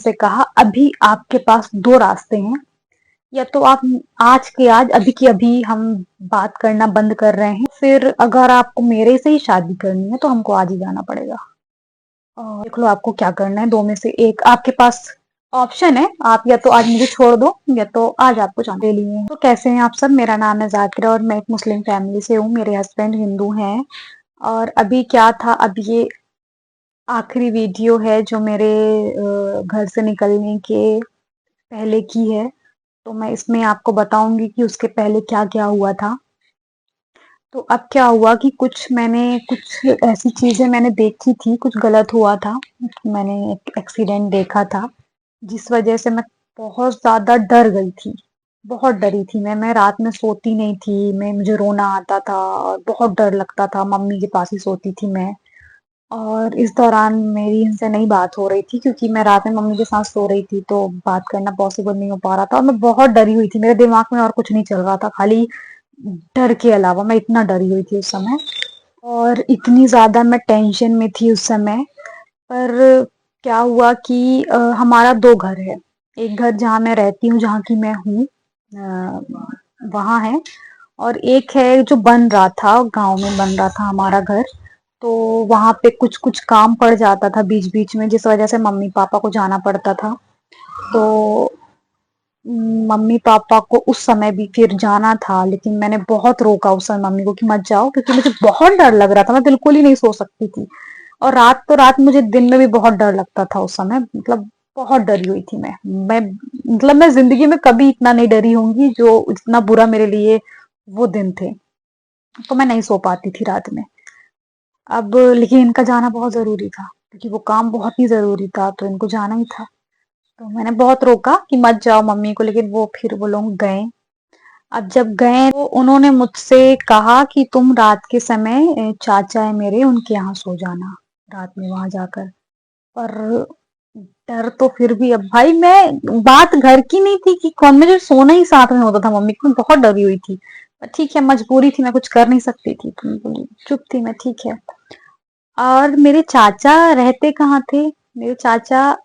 से कहा अभी आपके पास 2 रास्ते हैं, या तो आप आज के आज अभी की अभी हम बात करना बंद कर रहे हैं, फिर अगर आपको मेरे से ही शादी करनी है तो हमको आज ही जाना पड़ेगा। देख लो आपको क्या करना है, 2 में से एक आपके पास ऑप्शन है, आप या तो आज मुझे छोड़ दो या तो आज आपको जाना ले लिए हैं। तो कैसे हैं आप सब? मेरा नाम है ज़ाकिरा और मैं एक मुस्लिम फैमिली से हूँ। मेरे हस्बैंड हिंदू हैं और अभी क्या था, अब ये आखिरी वीडियो है जो मेरे घर से निकलने के पहले की है। तो मैं इसमें आपको बताऊंगी कि उसके पहले क्या-क्या हुआ था। तो अब क्या हुआ कि कुछ ऐसी चीज़ें मैंने देखी थी, कुछ गलत हुआ था। मैंने एक एक्सीडेंट देखा था, जिस वज़ह से मैं बहुत ज़्यादा डर गई थी। बहुत डरी थी मैं रात में सोती नहीं थी, मुझे रोना आता था और बहुत डर लगता था, मम्मी के पास ही सोती थी मैं। और इस दौरान मेरी इनसे नहीं बात हो रही थी क्योंकि मैं रात में मम्मी के साथ सो रही थी, तो बात करना पॉसिबल नहीं हो पा रहा था और मैं बहुत डरी हुई थी। मेरे दिमाग में और कुछ नहीं चल रहा था, खाली डर के अलावा मैं इतना डरी हुई थी उस समय और इतनी ज़्यादा मैं टेंशन में थी उस समय। पर क्या हुआ कि हमारा 2 घर है। एक घर जहाँ मैं रहती हूँ, जहाँ की मैं हूँ, वहाँ है, और एक है जो बन रहा था, गाँव में बन रहा था हमारा घर। तो वहाँ पे कुछ-कुछ काम पड़ जाता था बीच-बीच में, जिस वजह से मम्मी-पापा को जाना पड़ता था। तो मम्मी-पापा को उस समय भी फिर जाना था, लेकिन मैंने बहुत रोका उस समय मम्मी को कि मत जाओ, क्योंकि मुझे बहुत डर लग रहा था, मैं बिल्कुल ही नहीं सो सकती थी। और रात तो रात, मुझे दिन में भी बहुत डर लगता था उस समय, मतलब बहुत डरी हुई थी मैं मतलब मैं ज़िंदगी में कभी इतना नहीं डरी होंगी जो इतना बुरा मेरे लिए वो दिन थे। तो मैं नहीं सो पाती थी रात में। अब लेकिन इनका जाना बहुत ज़रूरी था, क्योंकि वो काम बहुत ही ज़रूरी था, तो इनको जाना ही था। तो मैंने बहुत रोका कि मत जाओ मम्मी को, लेकिन वो लोग गए। अब जब गए तो उन्होंने मुझसे कहा कि तुम रात के समय चाचा है मेरे, उनके यहाँ सो जाना रात में वहां जाकर। पर डर तो फिर भी, अब भाई मैं, बात घर की नहीं थी कि कौन, मुझे सोना ही साथ में होता था मम्मी को, मैं बहुत डरी हुई थी। पर ठीक है, मजबूरी थी, मैं कुछ कर नहीं सकती थी, तो मैं बोली, चुप थी मैं, ठीक है। और मेरे चाचा रहते कहाँ थे? मेरे चाचा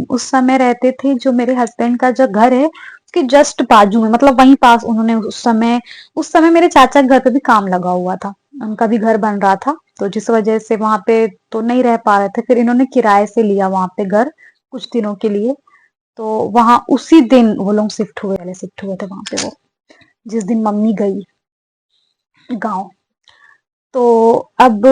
उस समय रहते थे, जो मेरे हस्बैंड का जो घर है उसके जस्ट बाजू में, मतलब वहीं पास। उन्होंने उस समय मेरे चाचा के घर पे भी काम लगा हुआ था, उनका भी घर बन रहा था, तो जिस वजह से वहां पे तो नहीं रह पा रहे थे, फिर इन्होंने किराए से लिया वहां पे घर कुछ दिनों के लिए। तो वहां उसी दिन वो लोग शिफ्ट हुए थे वहां पे, वो जिस दिन मम्मी गई गाँव। तो अब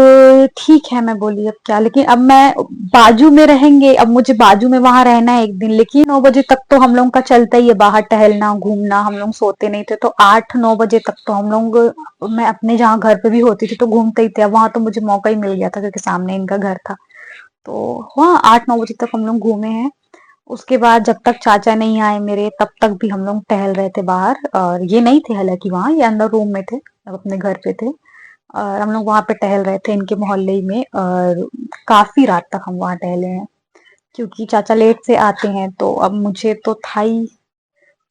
ठीक है, मैं बोली अब क्या, लेकिन अब मैं बाजू में रहेंगे, अब मुझे बाजू में वहां रहना है एक दिन, लेकिन 9 बजे तक तो हम लोगों का चलता ही है बाहर टहलना घूमना, हम लोग सोते नहीं थे, तो 8-9 बजे तक तो हम लोग, मैं अपने जहाँ घर पे भी होती थी तो घूमते ही थे। वहां तो मुझे मौका ही मिल गया था क्योंकि सामने इनका घर था, तो वहाँ 8-9 बजे तक हम लोग घूमे हैं। उसके बाद जब तक चाचा नहीं आए मेरे, तब तक भी हम लोग टहल रहे थे बाहर, और ये नहीं थे हालांकि वहां, ये अंदर रूम में थे, अब अपने घर पे थे। और हम लोग वहां पे टहल रहे थे इनके मोहल्ले ही में, और काफी रात तक हम वहां टहले हैं, क्योंकि चाचा लेट से आते हैं। तो अब मुझे तो था ही,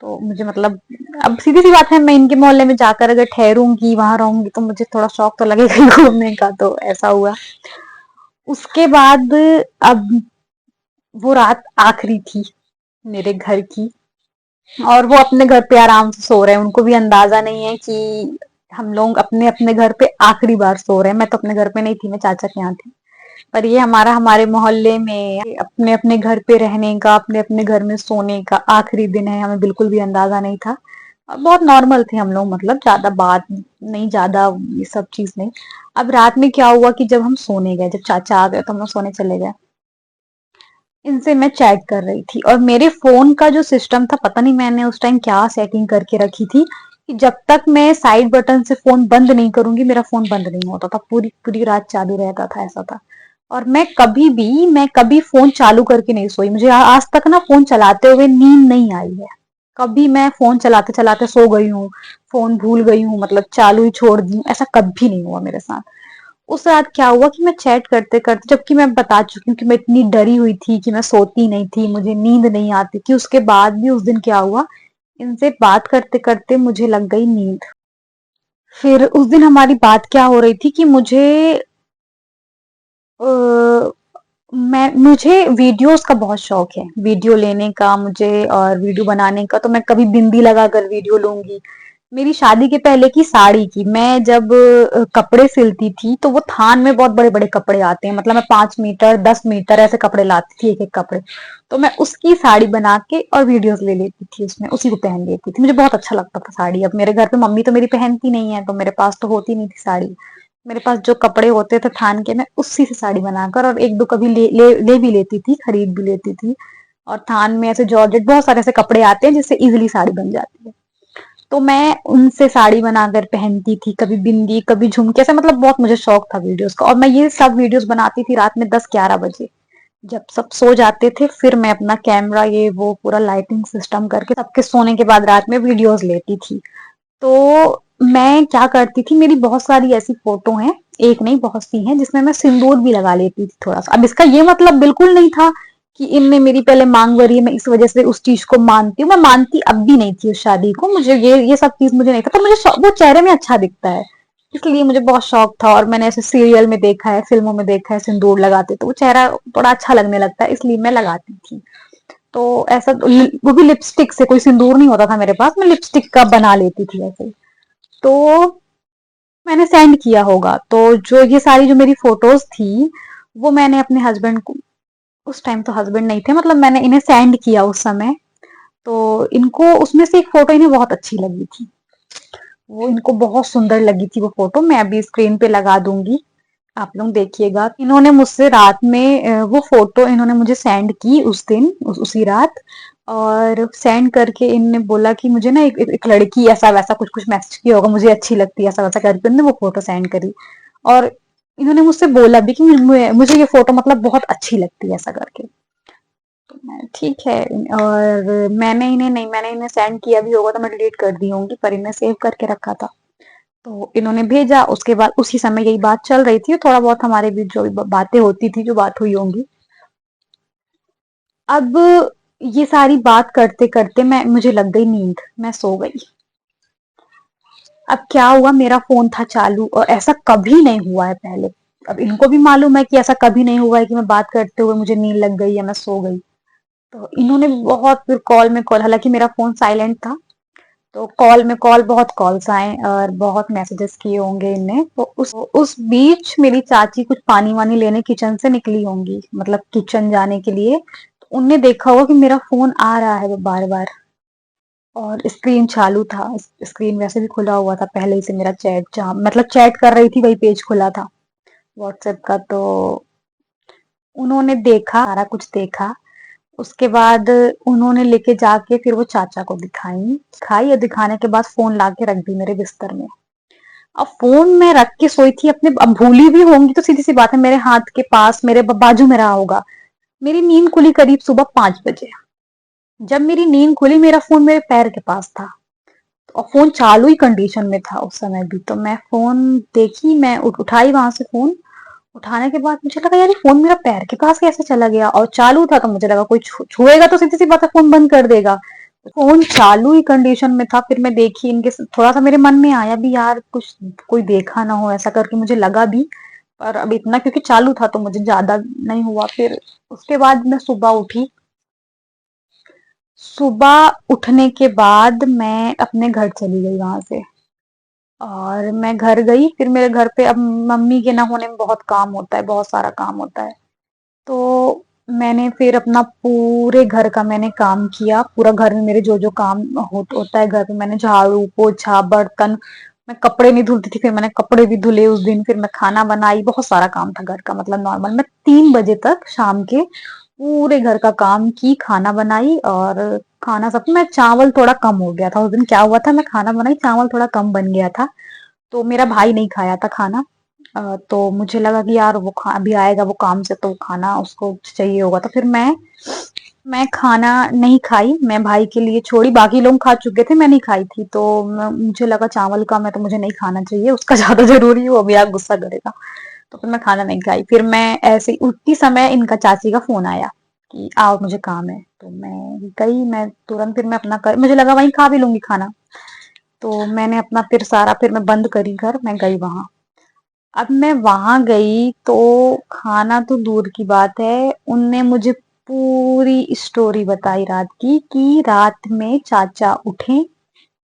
तो मुझे मतलब, अब सीधी सी बात है, मैं इनके मोहल्ले में जाकर अगर ठहरूंगी, वहां रहूंगी, तो मुझे थोड़ा शौक तो लगेगा ही घूमने का, तो ऐसा हुआ। उसके बाद अब वो रात आखिरी थी मेरे घर की, और वो अपने घर पे आराम से सो रहे हैं, उनको भी अंदाजा नहीं है कि हम लोग अपने अपने घर पे आखिरी बार सो रहे हैं। मैं तो अपने घर पे नहीं थी, मैं चाचा के यहाँ थी। पर ये हमारे मोहल्ले में अपने अपने घर पे रहने का, अपने अपने घर में सोने का आखिरी दिन है, हमें बिल्कुल भी अंदाजा नहीं था। और बहुत नॉर्मल थे हम लोग, मतलब ज्यादा बात नहीं, ज्यादा ये सब चीज नहीं। अब रात में क्या हुआ कि जब हम सोने गए, जब चाचा आ गए तो हम लोग सोने चले गए, इनसे मैं चैट कर रही थी, और मेरे फोन का जो सिस्टम था, पता नहीं मैंने उस टाइम क्या सेटिंग करके रखी थी कि जब तक मैं साइड बटन से फोन बंद नहीं करूंगी, मेरा फोन बंद नहीं होता था, पूरी पूरी रात चालू रहता था, ऐसा था। और मैं कभी फोन चालू करके नहीं सोई, मुझे आज तक ना फोन चलाते हुए नींद नहीं आई है। कभी मैं फोन चलाते चलाते सो गई हूँ, फोन भूल गई हूँ, मतलब चालू ही छोड़ दी हूँ, ऐसा कभी नहीं हुआ मेरे साथ। उस रात क्या हुआ कि मैं चैट करते करते, जबकि मैं बता चुकी हूँ कि मैं इतनी डरी हुई थी कि मैं सोती नहीं थी, मुझे नींद नहीं आती थी, उसके बाद भी उस दिन क्या हुआ, इनसे बात करते करते मुझे लग गई नींद। फिर उस दिन हमारी बात क्या हो रही थी कि मुझे मुझे वीडियोस का बहुत शौक है, वीडियो लेने का मुझे और वीडियो बनाने का। तो मैं कभी बिंदी लगाकर वीडियो लूंगी। मेरी शादी के पहले की साड़ी की, मैं जब कपड़े सिलती थी तो वो थान में बहुत बड़े बड़े कपड़े आते हैं, मतलब मैं 5 मीटर 10 मीटर ऐसे कपड़े लाती थी, एक एक कपड़े। तो मैं उसकी साड़ी बना के और वीडियोस ले लेती थी, उसमें उसी को पहन लेती थी। मुझे बहुत अच्छा लगता था साड़ी। अब मेरे घर पे मम्मी तो मेरी पहनती नहीं है, तो मेरे पास तो होती नहीं थी साड़ी। मेरे पास जो कपड़े होते थे थान के, मैं उसी से साड़ी बनाकर और एक दो कभी ले भी लेती थी, खरीद भी लेती थी। और थान में ऐसे जॉर्जेट बहुत सारे ऐसे कपड़े आते हैं जिससे इजीली साड़ी बन जाती है। तो मैं उनसे साड़ी बनाकर पहनती थी, कभी बिंदी कभी झुमके, ऐसे मतलब बहुत मुझे शौक था वीडियोस का। और मैं ये सब वीडियोस बनाती थी रात में 10-11 बजे, जब सब सो जाते थे। फिर मैं अपना कैमरा ये वो पूरा लाइटिंग सिस्टम करके सबके सोने के बाद रात में वीडियोस लेती थी। तो मैं क्या करती थी, मेरी बहुत सारी ऐसी फोटो हैं, एक नहीं बहुत सी हैं, जिसमें मैं सिंदूर भी लगा लेती थी थोड़ा सा। अब इसका ये मतलब बिल्कुल नहीं था कि इनने मेरी पहले मांग भरी है, मैं इस वजह से उस चीज को मानती हूँ। मैं मानती अब भी नहीं थी उस शादी को, मुझे ये सब चीज मुझे नहीं था, पर मुझे वो चेहरे में अच्छा दिखता है, इसलिए मुझे बहुत शौक था। और मैंने ऐसे सीरियल में देखा है, फिल्मों में देखा है, सिंदूर लगाते तो वो चेहरा थोड़ा अच्छा लगने लगता है, इसलिए मैं लगाती थी। तो ऐसा वो भी लिपस्टिक से, कोई सिंदूर नहीं होता था मेरे पास, मैं लिपस्टिक का बना लेती थी ऐसे। तो मैंने सेंड किया होगा, तो जो ये सारी जो मेरी फोटोज थी वो मैंने अपने हस्बैंड को, उस टाइम तो हस्बैंड नहीं थे, मतलब मैंने इन्हें सेंड किया उस समय। तो इनको उसमें से एक फोटो इन्हें बहुत अच्छी लगी थी, वो इनको बहुत सुंदर लगी थी वो फोटो। मैं अभी स्क्रीन पे लगा दूंगी, आप लोग देखिएगा। इन्होंने मुझसे रात में वो फोटो इन्होंने मुझे सेंड की उस दिन, उसी रात। और सेंड करके इनने बोला कि मुझे ना एक लड़की ऐसा वैसा कुछ कुछ मैसेज किया होगा, मुझे अच्छी लगती है ऐसा वैसा करके उन्होंने वो फोटो सेंड करी। और इन्होंने मुझसे बोला भी कि मुझे ये फोटो मतलब बहुत अच्छी लगती है ऐसा करके। तो मैं ठीक है। और मैंने इन्हें सेंड किया भी होगा तो मैं डिलीट कर दी होंगी, पर इन्हें सेव करके रखा था। तो इन्होंने भेजा, उसके बाद उसी समय यही बात चल रही थी, थोड़ा बहुत हमारे बीच जो भी बातें होती थी, जो बात हुई होंगी। अब ये सारी बात करते करते मुझे लग गई नींद, मैं सो गई। अब क्या हुआ, मेरा फोन था चालू और ऐसा कभी नहीं हुआ है पहले। अब इनको भी मालूम है कि ऐसा कभी नहीं हुआ है कि मैं बात करते हुए मुझे नींद लग गई या मैं सो गई। तो इन्होंने बहुत फिर कॉल में कॉल, हालांकि मेरा फोन साइलेंट था, तो कॉल में कॉल, बहुत कॉल्स आए और बहुत मैसेजेस किए होंगे इनने। तो उस बीच मेरी चाची कुछ पानी वानी लेने किचन से निकली होंगी, मतलब किचन जाने के लिए। तो उनने देखा होगा कि मेरा फोन आ रहा है वो बार बार, और स्क्रीन चालू था। स्क्रीन वैसे भी खुला हुआ था पहले से मेरा, चैट जहाँ मतलब चैट कर रही थी वही पेज खुला था व्हाट्सएप का। तो उन्होंने देखा, सारा कुछ देखा। उसके बाद उन्होंने लेके जाके फिर वो चाचा को दिखाई खाई, और दिखाने के बाद फोन लाके रख दी मेरे बिस्तर में। अब फोन मैं रख के सोई थी अपने, अब भूली भी होंगी तो सीधी सी बात है, मेरे हाथ के पास मेरे बाजू में रहा होगा। मेरी नींद खुली करीब सुबह 5 बजे। जब मेरी नींद खुली मेरा फोन मेरे पैर के पास था, और फोन चालू ही कंडीशन में था उस समय भी। तो मैं फोन देखी, मैं उठाई वहां से फोन। उठाने के बाद मुझे लगा यार ये फोन मेरा पैर के पास कैसे चला गया, और चालू था तो मुझे लगा कोई छुएगा तो सीधी सी बात है फोन बंद कर देगा। फोन चालू ही कंडीशन में था। फिर मैं देखी इनके, थोड़ा सा मेरे मन में आया भी यार कुछ कोई देखा ना हो ऐसा करके, मुझे लगा भी। पर अब इतना क्योंकि चालू था तो मुझे ज्यादा नहीं हुआ। फिर उसके बाद मैं सुबह उठी। सुबह उठने के बाद मैं अपने घर चली गई वहां से, और मैं घर गई। फिर मेरे घर पे अब मम्मी के ना होने में बहुत काम होता है, बहुत सारा काम होता है। तो मैंने फिर अपना पूरे घर का मैंने काम किया, पूरा घर में मेरे जो जो काम होता है घर पे, मैंने झाड़ू पोछा बर्तन, मैं कपड़े नहीं धुलती थी, फिर मैंने कपड़े भी धुले उस दिन। फिर मैं खाना बनाई, बहुत सारा काम था घर का, मतलब नॉर्मल मैं 3 बजे तक शाम के पूरे घर का काम की, खाना बनाई। और खाना सब, मैं चावल थोड़ा कम हो गया था उस दिन, क्या हुआ था मैं खाना बनाई चावल थोड़ा कम बन गया था। तो मेरा भाई नहीं खाया था खाना। तो मुझे लगा कि यार वो अभी आएगा वो काम से, तो खाना उसको चाहिए होगा। तो फिर मैं खाना नहीं खाई, मैं भाई के लिए छोड़ी, बाकी लोग खा चुके थे, मैं नहीं खाई थी। तो मुझे लगा चावल का मैं तो मुझे नहीं खाना चाहिए, उसका ज्यादा जरूरी है, वो अभी आप गुस्सा करेगा। तो फिर मैं खाना नहीं खाई। फिर मैं ऐसे ही उठती समय इनका चाची का फोन आया कि आओ मुझे काम है। तो मैं गई, मैं तुरंत फिर मैं अपना मुझे लगा वहीं खा भी लूंगी खाना। तो मैंने अपना फिर सारा, फिर मैं बंद करी घर, मैं गई वहां। अब मैं वहां गई तो खाना तो दूर की बात है, उनने मुझे पूरी स्टोरी बताई रात की कि रात में चाचा उठे,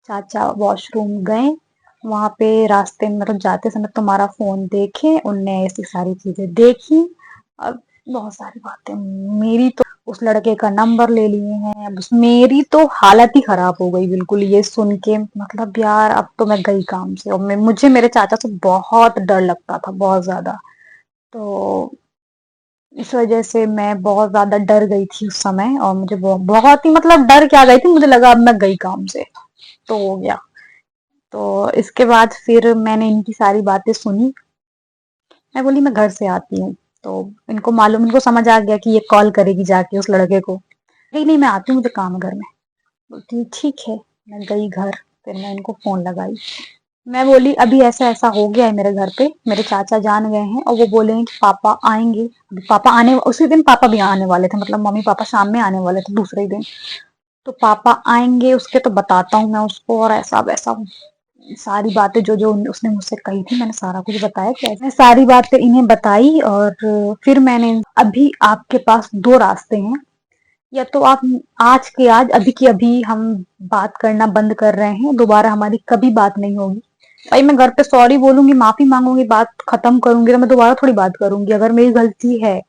चाचा वॉशरूम गए, वहां पे रास्ते में मतलब जाते समय तुम्हारा फोन देखे, उनने ऐसी सारी चीजें देखी। अब बहुत सारी बातें, मेरी तो उस लड़के का नंबर ले लिए हैं। अब मेरी तो हालत ही खराब हो गई बिल्कुल ये सुन के, मतलब यार अब तो मैं गई काम से। और मुझे मेरे चाचा से बहुत डर लगता था, बहुत ज्यादा। तो इस वजह से मैं बहुत ज्यादा डर गई थी उस समय, और मुझे बहुत ही मतलब डर क्या गई थी, मुझे लगा अब मैं गई काम से, तो हो गया। तो इसके बाद फिर मैंने इनकी सारी बातें सुनी। मैं बोली मैं घर से आती हूँ। तो इनको मालूम, इनको समझ आ गया कि ये कॉल करेगी जाके उस लड़के को। नहीं नहीं, मैं आती हूँ, मुझे काम है घर में। बोलती है ठीक है। मैं गई घर, फिर मैं इनको फोन लगाई। मैं बोली अभी ऐसा ऐसा हो गया है मेरे घर पे, मेरे चाचा जान गए हैं और वो बोले हैं कि पापा आएंगे। अभी पापा आने, उसी दिन पापा भी आने वाले थे, मतलब मम्मी पापा शाम में आने वाले थे दूसरे ही दिन। तो पापा आएंगे उसके, तो बताता हूँ मैं उसको, और ऐसा वैसा सारी बातें जो जो उसने मुझसे कही थी, मैंने सारा कुछ बताया। कैसे मैं सारी बातें इन्हें बताई, और फिर मैंने, अभी आपके पास दो रास्ते हैं, या तो आप आज के आज, अभी की अभी हम बात करना बंद कर रहे हैं, दोबारा हमारी कभी बात नहीं होगी। भाई मैं घर पे सॉरी बोलूंगी, माफी मांगूंगी, बात खत्म करूंगी, तो मैं दोबारा थोड़ी बात करूंगी। अगर मेरी गलती है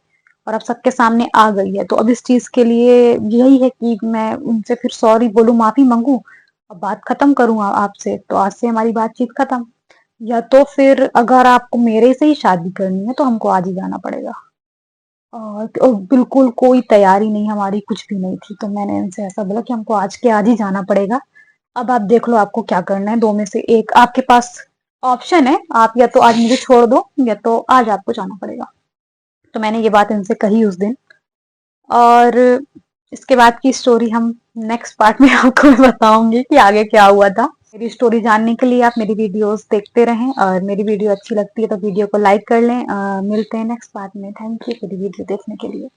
और अब सबके सामने आ गई है, तो अब इस चीज के लिए यही है कि मैं उनसे फिर सॉरी बोलूं, माफी मांगू, और बात खत्म करूं आपसे, तो आज से हमारी बातचीत खत्म। या तो फिर अगर आपको मेरे से ही शादी करनी है, तो हमको आज ही जाना पड़ेगा। तो बिल्कुल कोई तैयारी नहीं, हमारी कुछ भी नहीं थी। तो मैंने इनसे ऐसा बोला कि हमको आज के आज ही जाना पड़ेगा। अब आप देख लो आपको क्या करना है, दो में से एक आपके पास ऑप्शन है, आप या तो आज मुझे छोड़ दो, या तो आज आपको जाना पड़ेगा। तो मैंने ये बात इनसे कही उस दिन। और इसके बाद की स्टोरी हम नेक्स्ट पार्ट में आपको मैं बताऊंगी कि आगे क्या हुआ था। मेरी स्टोरी जानने के लिए आप मेरी वीडियोस देखते रहें, और मेरी वीडियो अच्छी लगती है तो वीडियो को लाइक कर लें। मिलते हैं नेक्स्ट पार्ट में। थैंक यू पूरी वीडियो देखने के लिए।